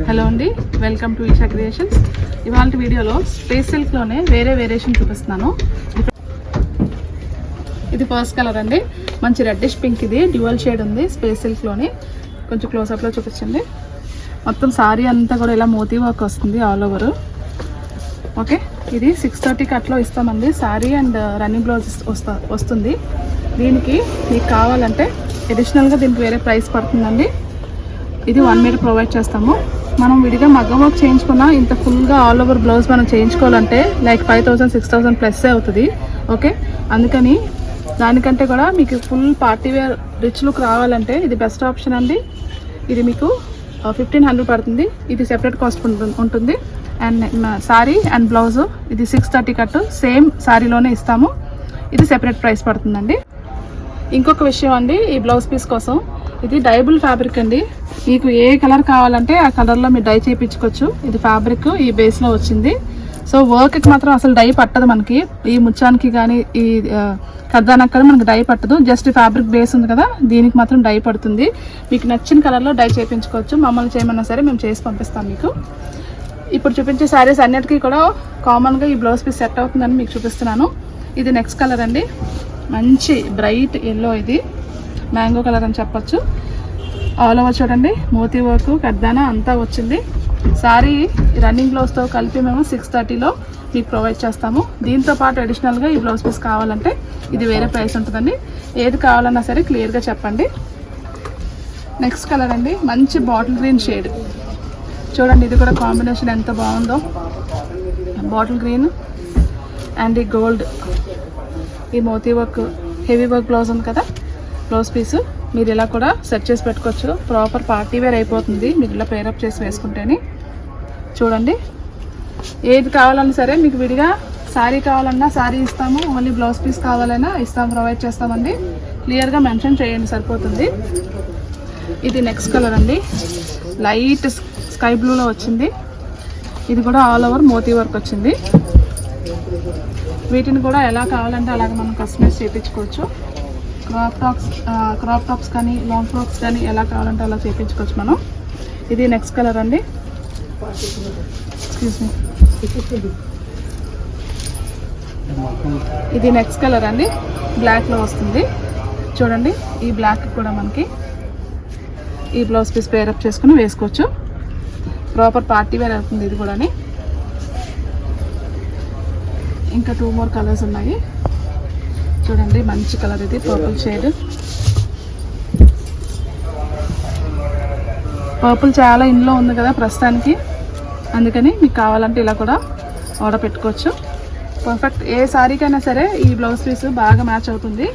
Hello అండి, welcome to Isha creations. ఇవాళ వీడియోలో స్పేస్ సిల్క్లోనే వేరే వేరియేషన్ చూపిస్తున్నాను. ఇది ఫస్ట్ కలర్ అండి, మంచి రెడ్డిష్ పింక్. ఇది డ్యూయల్ షేడ్ ఉంది స్పేస్ సిల్క్లోని. కొంచెం క్లోజప్లో చూపించండి. మొత్తం సారీ అంతా కూడా ఇలా మోతీ వర్క్ వస్తుంది ఆల్ ఓవర్. ఓకే, ఇది 630 కట్లో ఇస్తామండి. సారీ అండ్ రన్నింగ్ బ్లౌజ్ వస్తుంది. దీనికి మీకు కావాలంటే అడిషనల్గా దీనికి వేరే ప్రైస్ పడుతుందండి. ఇది 1 మీటర్ ప్రొవైడ్ చేస్తాము. మనం విడిగా మగ్గం వర్క్ చేయించుకున్న ఇంత ఫుల్గా ఆల్ ఓవర్ బ్లౌజ్ మనం చేయించుకోవాలంటే లైక్ 5000-6000 ప్లస్ అవుతుంది. ఓకే, అందుకని దానికంటే కూడా మీకు full party wear rich look రావాలంటే ఇది బెస్ట్ ఆప్షన్ అండి. ఇది మీకు 1500 పడుతుంది. ఇది సెపరేట్ కాస్ట్ ఉంటుంది. అండ్ సారీ అండ్ బ్లౌజ్ ఇది 630 కట్ సేమ్ సారీలోనే ఇస్తాము. ఇది సెపరేట్ ప్రైస్ పడుతుందండి. ఇంకొక విషయం అండి, ఈ బ్లౌజ్ పీస్ కోసం ఇది డైబుల్ ఫ్యాబ్రిక్ అండి. మీకు ఏ కలర్ కావాలంటే ఆ కలర్లో మీరు డై చేయించుకోవచ్చు. ఇది ఫ్యాబ్రిక్ ఈ బేస్లో వచ్చింది. సో వర్క్కి మాత్రం అసలు డై పట్టదు మనకి. ఈ ముచ్చానికి కానీ ఈ కర్దానికి కానీ మనకి డై పట్టదు. జస్ట్ ఫ్యాబ్రిక్ బేస్ ఉంది కదా, దీనికి మాత్రం డై పడుతుంది. మీకు నచ్చిన కలర్లో డై చేయించుకోవచ్చు. మమ్మల్ని చేయమన్నా సరే మేము చేసి పంపిస్తాం మీకు. ఇప్పుడు చూపించే శారీస్ అన్నిటికీ కూడా కామన్గా ఈ బ్లౌజ్ పీస్ సెట్ అవుతుందని మీకు చూపిస్తున్నాను. ఇది నెక్స్ట్ కలర్ అండి, మంచి బ్రైట్ ఎల్లో. ఇది మ్యాంగో కలర్ అని చెప్పొచ్చు. ఆల్ ఓవర్ చూడండి మోతీ వర్క్ కర్దానా అంతా వచ్చింది. సారీ రన్నింగ్ బ్లౌజ్తో కలిపి మేము 630లో మీకు ప్రొవైడ్ చేస్తాము. దీంతో పాటు అడిషనల్గా ఈ బ్లౌజ్ పీస్ కావాలంటే ఇది వేరే ప్రైస్ ఉంటుందండి. ఏది కావాలన్నా సరే క్లియర్గా చెప్పండి. నెక్స్ట్ కలర్ అండి, మంచి బాటిల్ గ్రీన్ షేడ్. చూడండి ఇది కూడా కాంబినేషన్ ఎంత బాగుందో. బాటిల్ గ్రీన్ అండ్ ఈ గోల్డ్, ఈ మోతీ వర్క్ హెవీ వర్క్ బ్లౌజ్ ఉంది కదా, బ్లౌజ్ పీస్ మీరు ఇలా కూడా సెట్ చేసి పెట్టుకోవచ్చు. ప్రాపర్ పార్టీ వేర్ అయిపోతుంది మీరు ఇలా పేరప్ చేసి వేసుకుంటేనే. చూడండి ఏది కావాలన్నా సరే మీకు విడిగా శారీ కావాలన్నా శారీ ఇస్తాము, ఓన్లీ బ్లౌజ్ పీస్ కావాలన్నా ఇస్తాము, ప్రొవైడ్ చేస్తామండి. క్లియర్గా మెన్షన్ చేయండి సరిపోతుంది. ఇది నెక్స్ట్ కలర్ అండి, లైట్ స్కై బ్లూలో వచ్చింది. ఇది కూడా ఆల్ ఓవర్ మోతీ వర్క్ వచ్చింది. వీటిని కూడా ఎలా కావాలంటే అలాగే మనం కస్టమైజ్ చేయించుకోవచ్చు. క్రాప్ టాప్స్ కానీ లాంగ్ ఫ్రాక్స్ కానీ ఎలా కావాలంటే అలా చేయించుకోవచ్చు మనం. ఇది నెక్స్ట్ కలర్ అండి, ఎక్స్క్యూజ్ మీ, ఇది నెక్స్ట్ కలర్ అండి, బ్లాక్లో వస్తుంది. చూడండి ఈ బ్లాక్ కూడా మనకి ఈ బ్లౌజ్ పీస్ పేరప్ చేసుకుని వేసుకోవచ్చు. ప్రాపర్ పార్టీ వేర్ అవుతుంది ఇది కూడా. ఇంకా 2 more కలర్స్ ఉన్నాయి. చూడండి మంచి కలర్, ఇది పర్పుల్ షేడ్. పర్పుల్ చాలా ఇంట్లో ఉంది కదా ప్రస్తుతానికి, అందుకని మీకు కావాలంటే ఇలా కూడా ఆర్డర్ పెట్టుకోవచ్చు. పర్ఫెక్ట్ ఏ శారీకైనా సరే ఈ బ్లౌజ్ పీస్ బాగా మ్యాచ్ అవుతుంది.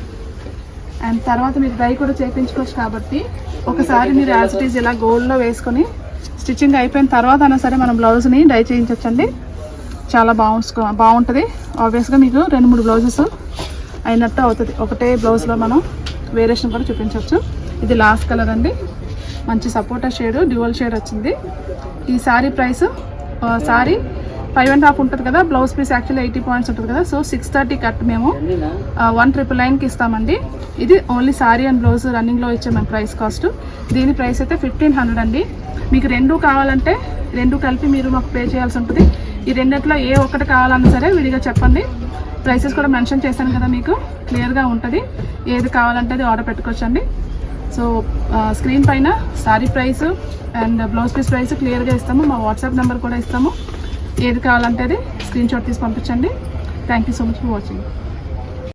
అండ్ తర్వాత మీరు డై కూడా చేయించుకోవచ్చు. కాబట్టి ఒకసారి మీరు యాజ్ ఇట్ ఈజ్ ఇలా గోల్డ్లో వేసుకొని స్టిచ్చింగ్ అయిపోయిన తర్వాత అయినా సరే మనం బ్లౌజ్ని డై చేయించవచ్చండి. చాలా బాగుంటుంది. ఆబ్వియస్గా మీకు 2-3 బ్లౌజెస్ అయినట్టు అవుతుంది. ఒకటే బ్లౌజ్లో మనం వేరియేషన్ కూడా చూపించవచ్చు. ఇది లాస్ట్ కలర్ అండి, మంచి సపోటా షేడ్ డ్యూయల్ షేడ్ వచ్చింది. ఈ శారీ ప్రైస్ శారీ 5.5 ఉంటుంది కదా, బ్లౌజ్ పీస్ యాక్చువల్లీ 80 పాయింట్స్ ఉంటుంది కదా. సో 630 కట్ మేము 1999కి ఇస్తామండి. ఇది ఓన్లీ శారీ అండ్ బ్లౌజ్ రన్నింగ్లో ఇచ్చే మన ప్రైస్ కాస్ట్. దీని ప్రైస్ అయితే 1500 అండి. మీకు 2 కావాలంటే 2 కలిపి మీరు మాకు పే చేయాల్సి ఉంటుంది. ఈ రెండిట్లో ఏ ఒక్కటి కావాలన్నా సరే విడిగా చెప్పండి. ప్రైసెస్ కూడా మెన్షన్ చేశాను కదా, మీకు క్లియర్గా ఉంటుంది. ఏది కావాలంటే అది ఆర్డర్ పెట్టుకోవచ్చు అండి. సో స్క్రీన్ పైన sari price and blouse piece price క్లియర్గా ఇస్తాము. మా వాట్సాప్ నెంబర్ కూడా ఇస్తాము. ఏది కావాలంటే అది స్క్రీన్ షాట్ తీసి పంపించండి. Thank you so much for watching.